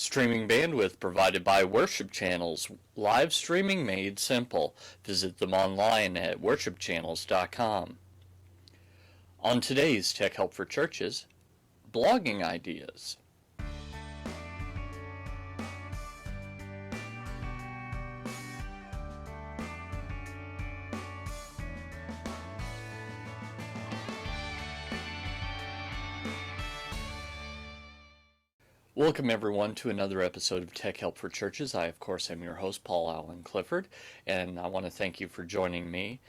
Streaming bandwidth provided by worship channels. Live streaming made simple. Visit them online at worshipchannels.com. On today's Tech Help for Churches, blogging ideas. Welcome everyone to another episode of Tech Help for Churches. I, of course, am your host, Paul Allen Clifford, and I want to thank you for joining me.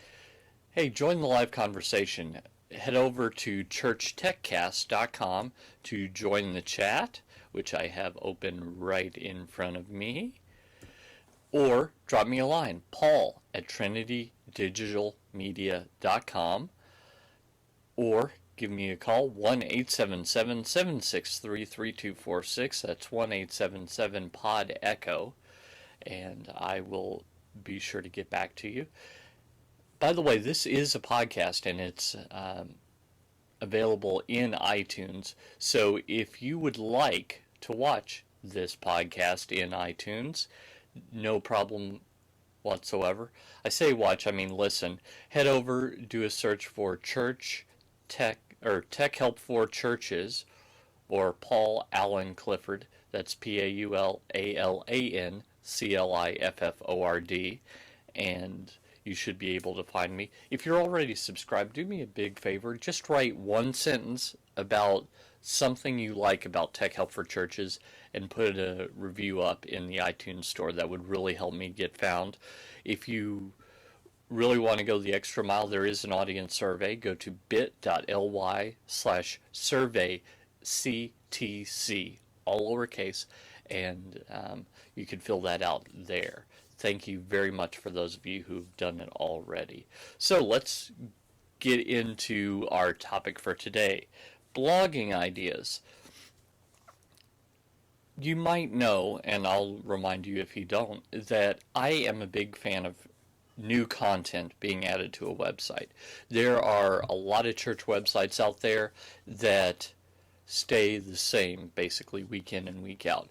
Hey, join the live conversation. Head over to churchtechcast.com to join the chat, which I have open right in front of me, or drop me a line, paul@trinitydigitalmedia.com, or give me a call, 1-877-763-3246. That's 1-877-POD-ECHO, and I will be sure to get back to you. By the way, this is a podcast, and it's available in iTunes. So if you would like to watch this podcast in iTunes, no problem whatsoever. I say watch, I mean listen. Head over, do a search for Tech Help for Churches, or Paul Allen Clifford. That's PAULALANCLIFFORD, and you should be able to find me. If you're already subscribed, do me a big favor. Just write one sentence about something you like about Tech Help for Churches and put a review up in the iTunes store. That would really help me get found. If you really want to go the extra mile, there is an audience survey. Go to bit.ly/survey CTC, all lowercase, and you can fill that out there. Thank you very much for those of you who've done it already. So let's get into our topic for today, blogging ideas. You might know, and I'll remind you if you don't, that I am a big fan of new content being added to a website. There are a lot of church websites out there that stay the same basically week in and week out.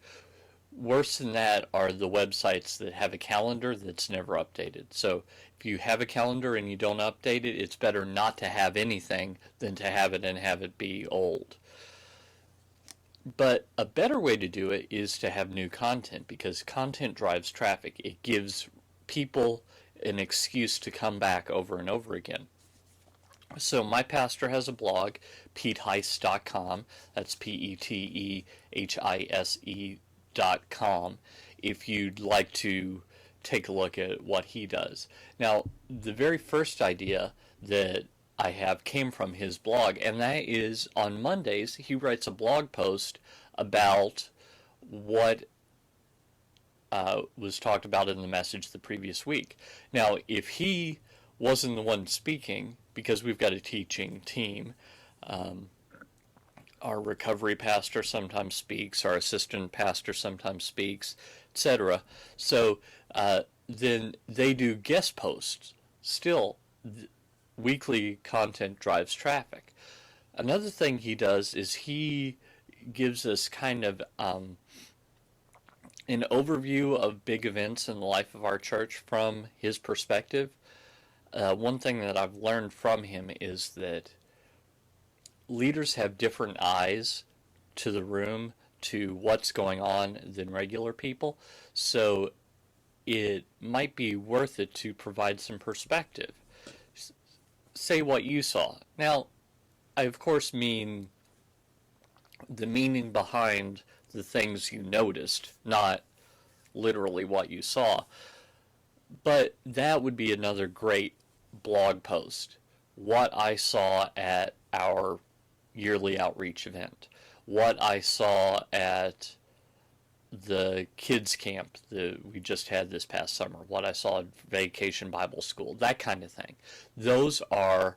Worse than that are the websites that have a calendar that's never updated. So if you have a calendar and you don't update it, it's better not to have anything than to have it and have it be old. But a better way to do it is to have new content, because content drives traffic. It gives people an excuse to come back over and over again. So my pastor has a blog, PeteHeise.com. That's PETEHISE.com, if you'd like to take a look at what he does. Now, the very first idea that I have came from his blog, and that is on Mondays he writes a blog post about what was talked about in the message the previous week. Now, if he wasn't the one speaking, because we've got a teaching team, our recovery pastor sometimes speaks, our assistant pastor sometimes speaks, etc. So then they do guest posts. Still, weekly content drives traffic. Another thing he does is he gives us kind of an overview of big events in the life of our church from his perspective. One thing that I've learned from him is that leaders have different eyes to the room, to what's going on, than regular people. So it might be worth it to provide some perspective. Say what you saw. Now, I of course mean the meaning behind the things you noticed, not literally what you saw. But that would be another great blog post. What I saw at our yearly outreach event. What I saw at the kids camp that we just had this past summer. What I saw at Vacation Bible School. That kind of thing. Those are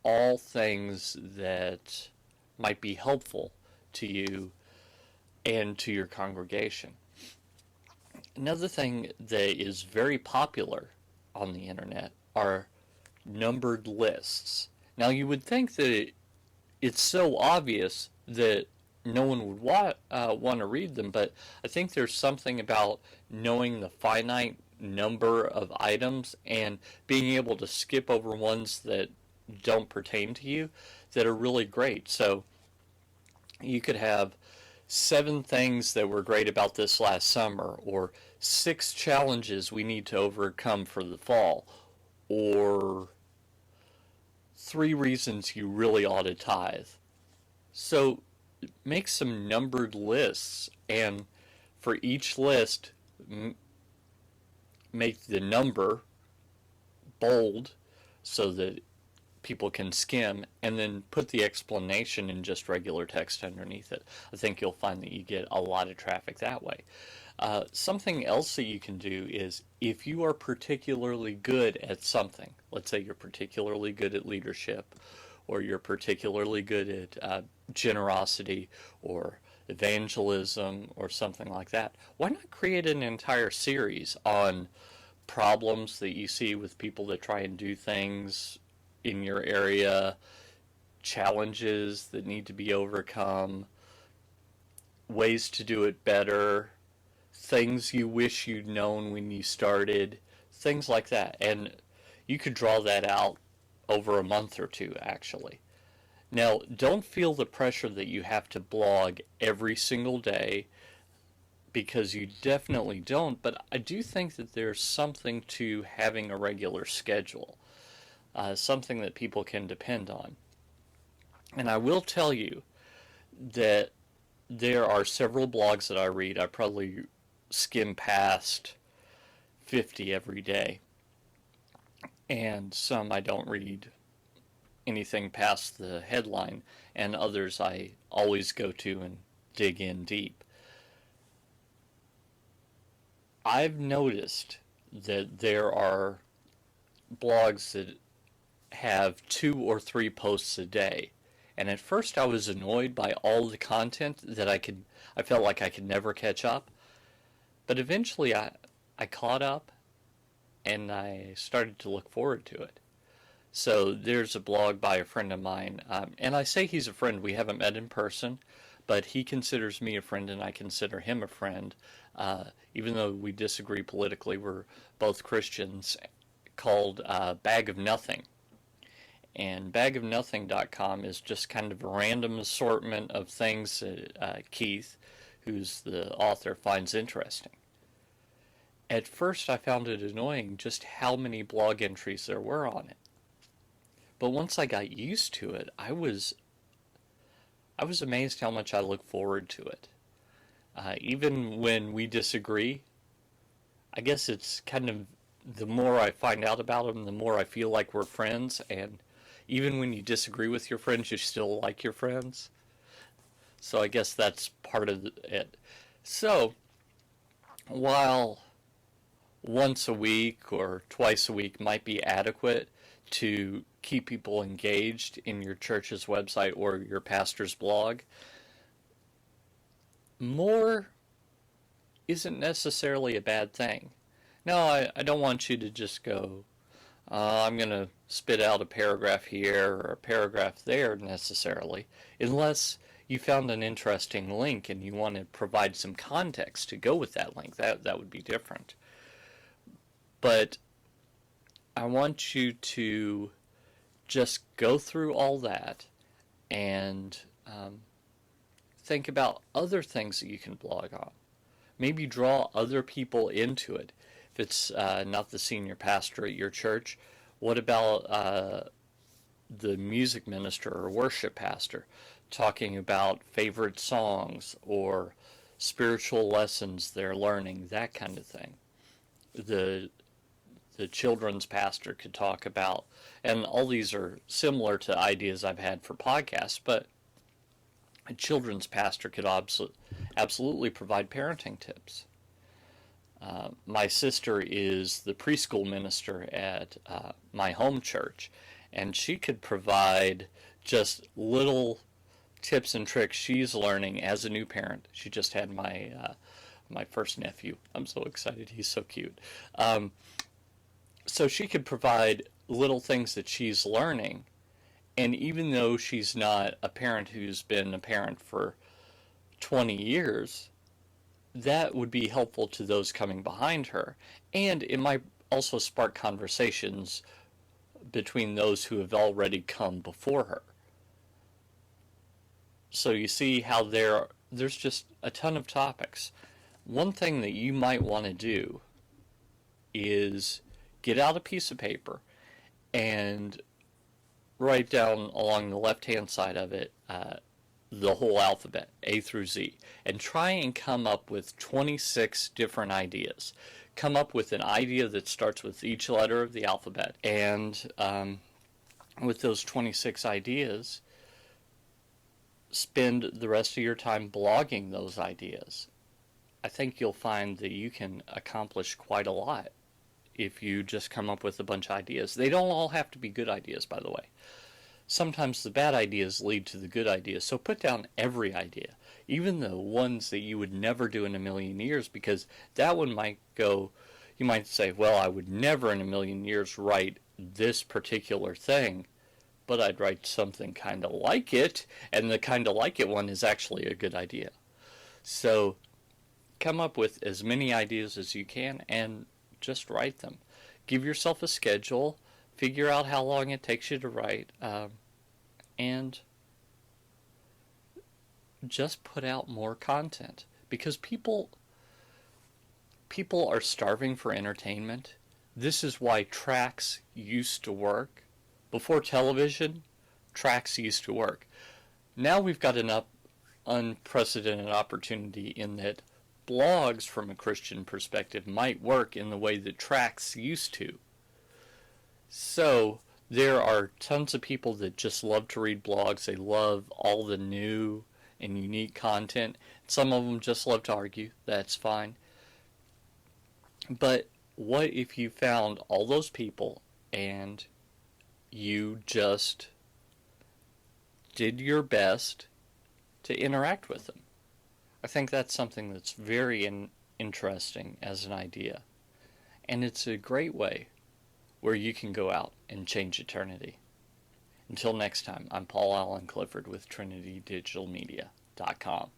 all things that might be helpful to you and to your congregation. Another thing that is very popular on the internet are numbered lists. Now, you would think that it's so obvious that no one would want to read them, but I think there's something about knowing the finite number of items and being able to skip over ones that don't pertain to you that are really great. So you could have 7 things that were great about this last summer, or 6 challenges we need to overcome for the fall, or 3 reasons you really ought to tithe. So make some numbered lists, and for each list, make the number bold so that people can skim, and then put the explanation in just regular text underneath it. I think you'll find that you get a lot of traffic that way. Something else that you can do is, if you are particularly good at something, let's say you're particularly good at leadership, or you're particularly good at generosity or evangelism or something like that, why not create an entire series on problems that you see with people that try and do things in your area, challenges that need to be overcome, ways to do it better, things you wish you'd known when you started, things like that. And you could draw that out over a month or two, actually. Now, don't feel the pressure that you have to blog every single day, because you definitely don't, but I do think that there's something to having a regular schedule, something that people can depend on. And I will tell you that there are several blogs that I read. I probably skim past 50 every day, and some I don't read anything past the headline, and others I always go to and dig in deep. I've noticed that there are blogs that have 2 or 3 posts a day. And at first I was annoyed by all the content that I felt like I could never catch up. But eventually I caught up, and I started to look forward to it. So there's a blog by a friend of mine, and I say he's a friend. We haven't met in person, but he considers me a friend and I consider him a friend. Even though we disagree politically, we're both Christians, called Bag of Nothing. And bagofnothing.com is just kind of a random assortment of things that Keith, who's the author, finds interesting. At first I found it annoying just how many blog entries there were on it. But once I got used to it, I was amazed how much I look forward to it. Even when we disagree, I guess it's kind of, the more I find out about them, the more I feel like we're friends. And even when you disagree with your friends, you still like your friends. So I guess that's part of it. So while once a week or twice a week might be adequate to keep people engaged in your church's website or your pastor's blog, more isn't necessarily a bad thing. Now, I don't want you to just go, I'm going to spit out a paragraph here or a paragraph there necessarily, unless you found an interesting link and you want to provide some context to go with that link. That would be different. But I want you to just go through all that and think about other things that you can blog on. Maybe draw other people into it. If it's not the senior pastor at your church, what about the music minister or worship pastor talking about favorite songs or spiritual lessons they're learning, that kind of thing. The children's pastor could talk about, and all these are similar to ideas I've had for podcasts, but a children's pastor could absolutely provide parenting tips. My sister is the preschool minister at my home church, and she could provide just little tips and tricks she's learning as a new parent. She just had my first nephew. I'm so excited. He's so cute. So she could provide little things that she's learning, and even though she's not a parent who's been a parent for 20 years, that would be helpful to those coming behind her. And it might also spark conversations between those who have already come before her. So you see how there's just a ton of topics. One thing that you might want to do is get out a piece of paper and write down along the left-hand side of it the whole alphabet, A through Z, and try and come up with 26 different ideas. Come up with an idea that starts with each letter of the alphabet, and with those 26 ideas, spend the rest of your time blogging those ideas. I think you'll find that you can accomplish quite a lot if you just come up with a bunch of ideas. They don't all have to be good ideas, by the way. Sometimes the bad ideas lead to the good ideas, so put down every idea, even the ones that you would never do in a million years, because that one might go, you might say, well, I would never in a million years write this particular thing, but I'd write something kind of like it, and the kind of like it one is actually a good idea. So come up with as many ideas as you can and just write them. Give yourself a schedule, figure out how long it takes you to write, and just put out more content, because people are starving for entertainment. This is why tracks used to work. Before television, tracks used to work. Now we've got an unprecedented opportunity in that blogs from a Christian perspective might work in the way that tracks used to. So there are tons of people that just love to read blogs. They love all the new and unique content. Some of them just love to argue. That's fine. But what if you found all those people and you just did your best to interact with them? I think that's something that's very interesting as an idea. And it's a great way where you can go out and change eternity. Until next time, I'm Paul Allen Clifford with TrinityDigitalMedia.com.